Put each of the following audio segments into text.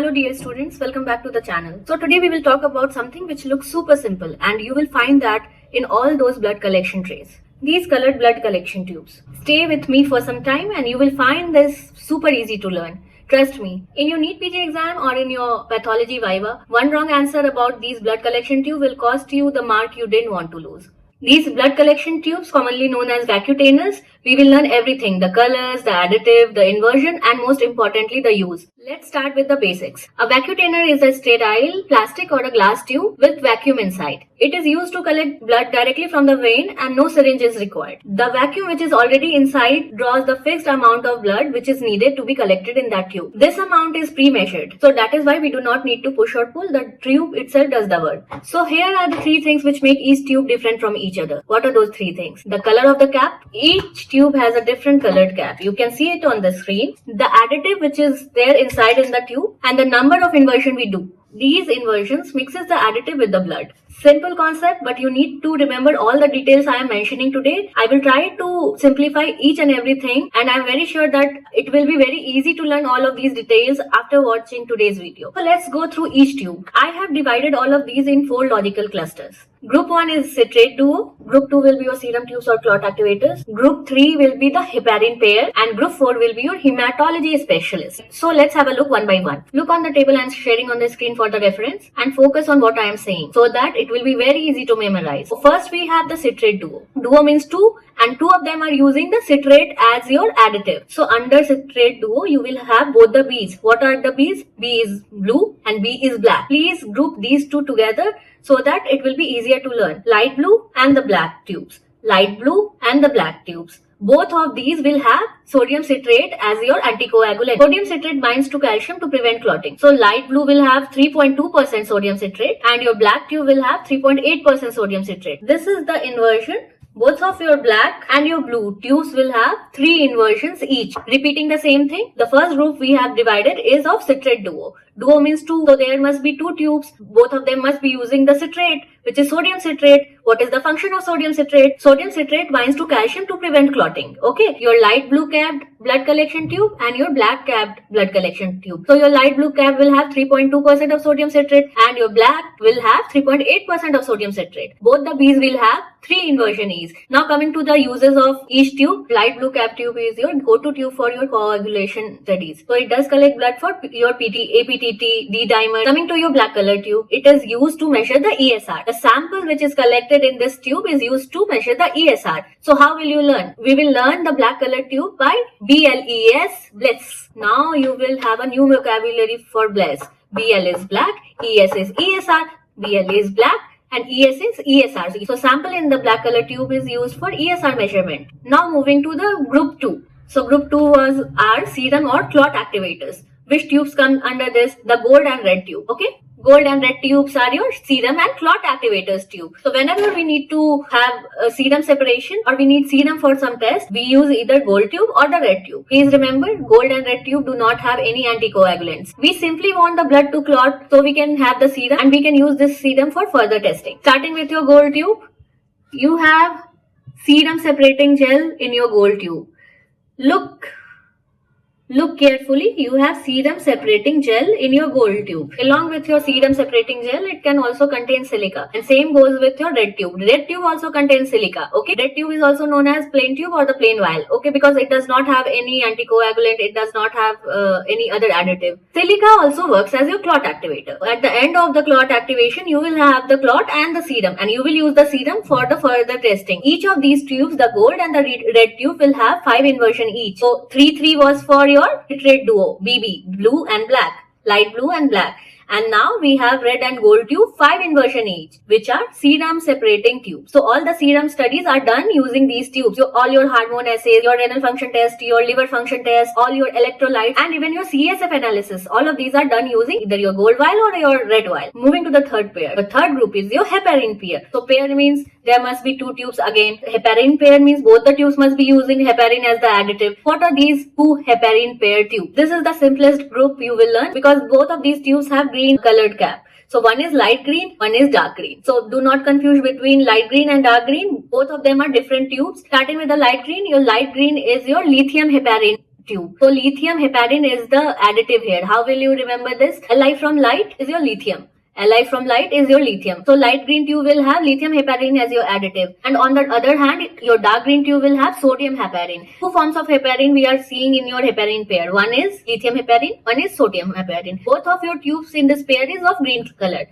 Hello dear students, welcome back to the channel. So today we will talk about something which looks super simple and you will find that in all those blood collection trays. These colored blood collection tubes. Stay with me for some time and you will find this super easy to learn. Trust me, in your NEET PG exam or in your pathology viva, one wrong answer about these blood collection tube will cost you the mark you didn't want to lose. These blood collection tubes, commonly known as vacutainers, we will learn everything, the colors, the additive, the inversion and most importantly the use. Let's start with the basics. A vacutainer is a sterile plastic or a glass tube with vacuum inside. It is used to collect blood directly from the vein and no syringe is required. The vacuum which is already inside draws the fixed amount of blood which is needed to be collected in that tube. This amount is pre-measured. So that is why we do not need to push or pull. The tube itself does the work. So here are the three things which make each tube different from each other. What are those three things? The color of the cap. Each tube has a different colored cap. You can see it on the screen. The additive which is there inside in the tube and the number of inversion we do. These inversions mixes the additive with the blood. Simple concept, but you need to remember all the details I am mentioning today. I will try to simplify each and everything and I am very sure that it will be very easy to learn all of these details after watching today's video. So let's go through each tube. I have divided all of these in 4 logical clusters. Group 1 is citrate duo, Group 2 will be your serum tubes or clot activators, Group 3 will be the heparin pair and Group 4 will be your hematology specialist. So let's have a look one by one. Look on the table I am sharing on the screen for the reference and focus on what I am saying so that it will be very easy to memorize. So first we have the citrate duo. Duo means 2 and 2 of them are using the citrate as your additive. So under citrate duo you will have both the B's. What are the B's? B is blue and B is black. Please group these two together so that it will be easier to learn. Light blue and the black tubes. Light blue and the black tubes. Both of these will have sodium citrate as your anticoagulant. Sodium citrate binds to calcium to prevent clotting. So light blue will have 3.2% sodium citrate and your black tube will have 3.8% sodium citrate. This is the inversion. Both of your black and your blue tubes will have 3 inversions each. Repeating the same thing, the first group we have divided is of citrate duo. Duo means 2, so there must be 2 tubes. Both of them must be using the citrate, which is sodium citrate. What is the function of sodium citrate? Sodium citrate binds to calcium to prevent clotting. Okay, your light blue capped blood collection tube and your black capped blood collection tube. So your light blue cap will have 3.2% of sodium citrate and your black will have 3.8% of sodium citrate. Both the B's will have 3 inversion E's. Now coming to the uses of each tube, light blue cap tube is your go-to tube for your coagulation studies. So it does collect blood for your PT, APTT, D-dimer. Coming to your black color tube, it is used to measure the ESR. The sample which is collected in this tube is used to measure the ESR. So how will you learn? We will learn the black color tube by BLES, BLES. Now you will have a new vocabulary for BLES. BL is black, ES is ESR, BL is black, and ES is ESR. So sample in the black color tube is used for ESR measurement. Now moving to the group 2. So group 2 was our serum or clot activators. Which tubes come under this? The gold and red tube. Okay. Gold and red tubes are your serum and clot activators tube. So whenever we need to have a serum separation or we need serum for some test, we use either gold tube or the red tube. Please remember, gold and red tube do not have any anticoagulants. We simply want the blood to clot so we can have the serum and we can use this serum for further testing. Starting with your gold tube, you have serum separating gel in your gold tube. Look carefully, you have serum separating gel in your gold tube. Along with your serum separating gel, it can also contain silica. And same goes with your red tube. Red tube also contains silica. Okay, red tube is also known as plain tube or the plain vial. Okay, because it does not have any anticoagulant, it does not have any other additive. Silica also works as your clot activator. At the end of the clot activation, you will have the clot and the serum and you will use the serum for the further testing. Each of these tubes, the gold and the red tube will have 5 inversion each. So 3 was for your citrate duo, BB, blue and black, light blue and black. And now we have red and gold tube, 5 inversion each, which are serum separating tubes. So all the serum studies are done using these tubes. So all your hormone assays, your renal function test, your liver function test, all your electrolytes, and even your CSF analysis. All of these are done using either your gold vial or your red vial. Moving to the third pair. The third group is your heparin pair. So pair means there must be 2 tubes again. Heparin pair means both the tubes must be using heparin as the additive. What are these 2 heparin pair tubes? This is the simplest group you will learn because both of these tubes have green colored cap. So one is light green, one is dark green. So do not confuse between light green and dark green. Both of them are different tubes. Starting with the light green, your light green is your lithium heparin tube. So lithium heparin is the additive here. How will you remember this? Li from light is your lithium. Li from light is your lithium. So light green tube will have lithium heparin as your additive. And on the other hand, your dark green tube will have sodium heparin. Two forms of heparin we are seeing in your heparin pair. One is lithium heparin, one is sodium heparin. Both of your tubes in this pair is of green color.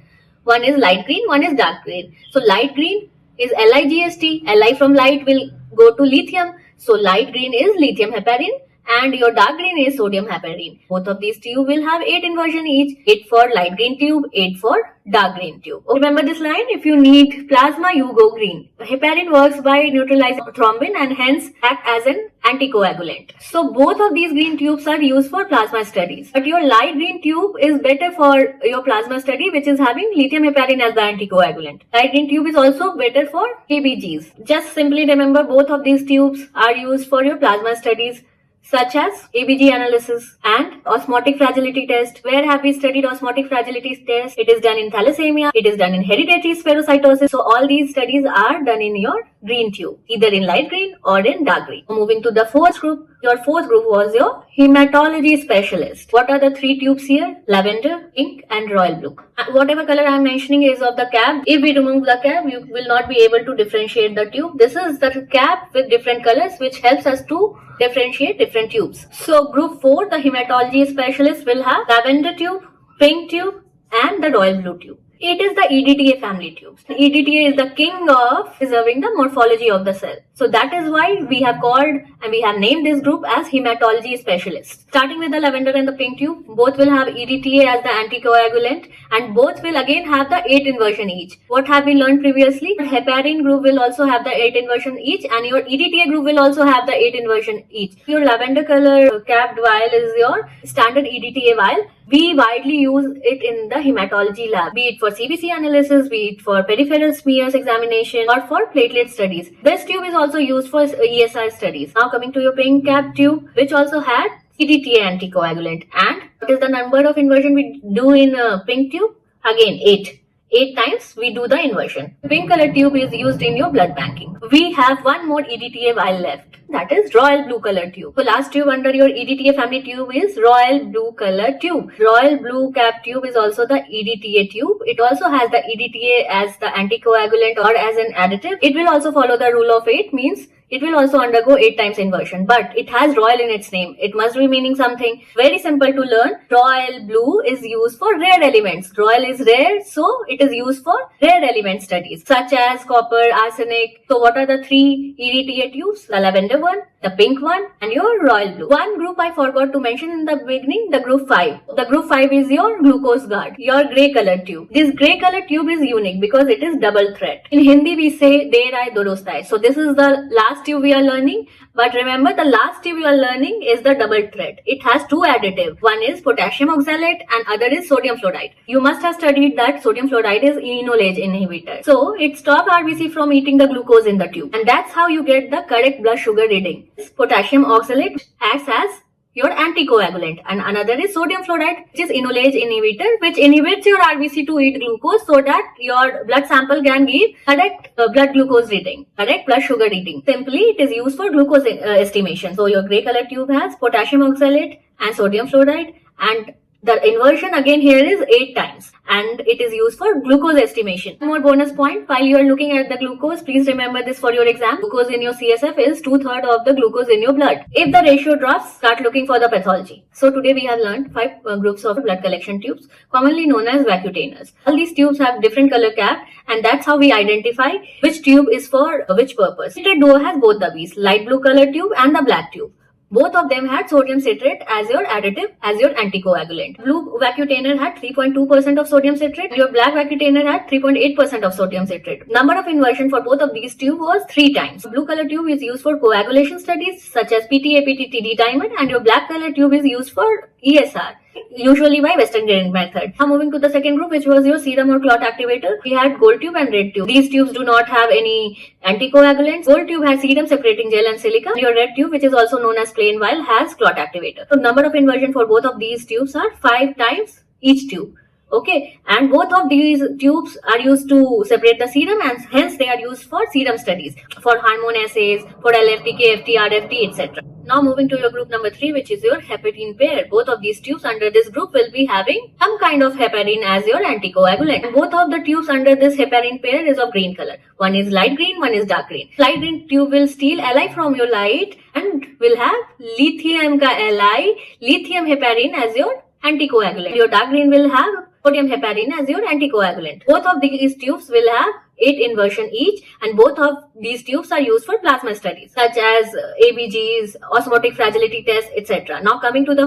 One is light green, one is dark green. So light green is LiGst. Li from light will go to lithium. So light green is lithium heparin and your dark green is sodium heparin. Both of these tube will have 8 inversion each. 8 for light green tube, 8 for dark green tube. Remember this line? If you need plasma, you go green. Heparin works by neutralizing thrombin and hence act as an anticoagulant. So both of these green tubes are used for plasma studies. But your light green tube is better for your plasma study, which is having lithium heparin as the anticoagulant. Light green tube is also better for ABGs. Just simply remember both of these tubes are used for your plasma studies, such as ABG analysis and osmotic fragility test. Where have we studied osmotic fragility test? It is done in thalassemia, it is done in hereditary spherocytosis. So all these studies are done in your green tube, either in light green or in dark green. Moving to the fourth group. Your fourth group was your hematology specialist. What are the 3 tubes here? Lavender, pink and royal blue. Whatever color I am mentioning is of the cap. If we remove the cap, you will not be able to differentiate the tube. This is the cap with different colors which helps us to differentiate different tubes. So group 4, the hematology specialist will have lavender tube, pink tube and the royal blue tube. It is the EDTA family tubes. EDTA is the king of preserving the morphology of the cell. So that is why we have called and we have named this group as hematology specialists. Starting with the lavender and the pink tube, both will have EDTA as the anticoagulant and both will again have the 8 inversion each. What have we learned previously? The heparin group will also have the 8 inversion each and your EDTA group will also have the 8 inversion each. Your lavender color capped vial is your standard EDTA vial. We widely use it in the hematology lab, be it for CBC analysis, be it for peripheral smears examination or for platelet studies. This tube is also used for ESR studies. Now coming to your pink cap tube, which also had EDTA anticoagulant. And what is the number of inversion we do in pink tube? Again 8. 8 times we do the inversion. The pink color tube is used in your blood banking. We have one more EDTA vial left. That is royal blue color tube. So last tube under your EDTA family tube is royal blue color tube. Royal blue cap tube is also the EDTA tube. It also has the EDTA as the anticoagulant or as an additive. It will also follow the rule of 8, means it will also undergo 8 times inversion, but it has royal in its name. It must be meaning something. Very simple to learn. Royal blue is used for rare elements. Royal is rare, so it is used for rare element studies such as copper, arsenic. So what are the 3 EDTA tubes? The lavender one, the pink one and your royal blue. One group I forgot to mention in the beginning, the group 5. The group 5 is your glucose guard, your grey color tube. This grey color tube is unique because it is double thread. In Hindi we say de rai dorostai. So this is the last tube we are learning, but remember the last tube you are learning is the double thread. It has 2 additives. One is potassium oxalate and other is sodium fluoride. You must have studied that sodium fluoride is enolase inhibitor. So it stops RBC from eating the glucose in the tube, and that's how you get the correct blood sugar reading. Potassium oxalate acts as your anticoagulant and another is sodium fluoride, which is enolase inhibitor, which inhibits your RBC to eat glucose so that your blood sample can give correct blood glucose reading, correct blood sugar reading. Simply it is used for glucose estimation. So your grey color tube has potassium oxalate and sodium fluoride, and the inversion again here is 8 times and it is used for glucose estimation. One more bonus point, while you are looking at the glucose, please remember this for your exam. Glucose in your CSF is 2/3 of the glucose in your blood. If the ratio drops, start looking for the pathology. So today we have learned 5 groups of blood collection tubes, commonly known as vacutainers. All these tubes have different color cap and that's how we identify which tube is for which purpose. Citrate duo has both the B's, light blue color tube and the black tube. Both of them had sodium citrate as your additive, as your anticoagulant. Blue vacutainer had 3.2% of sodium citrate. Your black vacutainer had 3.8% of sodium citrate. Number of inversion for both of these tubes was 3 times. Blue color tube is used for coagulation studies such as PT, APT, TD dimer, and your black color tube is used for ESR, usually by Western grading method. Now moving to the second group, which was your serum or clot activator. We had gold tube and red tube. These tubes do not have any anticoagulants. Gold tube has serum separating gel and silica. Your red tube, which is also known as plain vial, has clot activator. So number of inversion for both of these tubes are 5 times each tube. Okay, and both of these tubes are used to separate the serum, and hence they are used for serum studies, for hormone assays, for LFT, KFT, RFT, etc. Now moving to your group number 3, which is your heparin pair. Both of these tubes under this group will be having some kind of heparin as your anticoagulant. And both of the tubes under this heparin pair is of green color. One is light green, one is dark green. Light green tube will steal Li from your light and will have lithium ka Li, lithium heparin as your anticoagulant. Your dark green will have sodium heparin as your anticoagulant. Both of these tubes will have 8 inversion each, and both of these tubes are used for plasma studies such as ABGs, osmotic fragility tests, etc. Now coming to the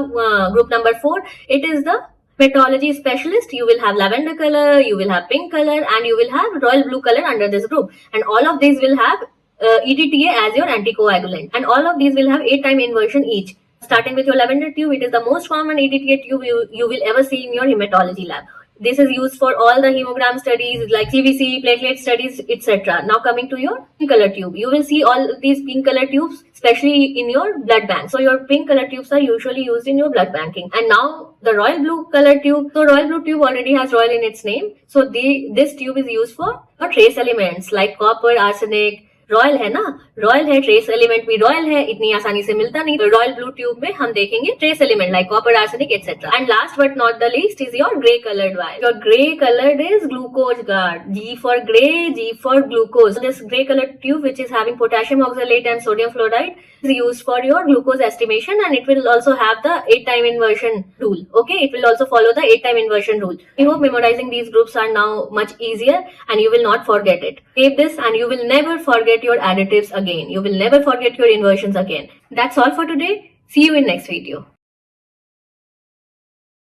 group number 4, it is the hematology specialist. You will have lavender color, you will have pink color, and you will have royal blue color under this group, and all of these will have EDTA as your anticoagulant, and all of these will have 8 time inversion each. Starting with your lavender tube, it is the most common EDTA tube you will ever see in your hematology lab. This is used for all the hemogram studies like CBC, platelet studies, etc. Now coming to your pink color tube, you will see all these pink color tubes, especially in your blood bank. So your pink color tubes are usually used in your blood banking. And now the royal blue color tube. So royal blue tube already has royal in its name. So this tube is used for trace elements like copper, arsenic. Royal है ना, royal है, trace element भी royal है, इतनी आसानी से मिलता नहीं. तो रॉयल ब्लू ट्यूब में हम देखेंगे trace element like copper, arsenic etcetera. And last but not the least is your grey coloured wire. Your grey coloured is glucose guard. G for grey, G for glucose. This grey colored tube which is having potassium oxalate and sodium fluoride is used for your glucose estimation, and it will also have the 8 time inversion rule. Okay, it will also follow the 8 time inversion rule. I hope memorizing these groups are now much easier and you will not forget it. Save this and you will never forget your additives again. You will never forget your inversions again. That's all for today. See you in next video.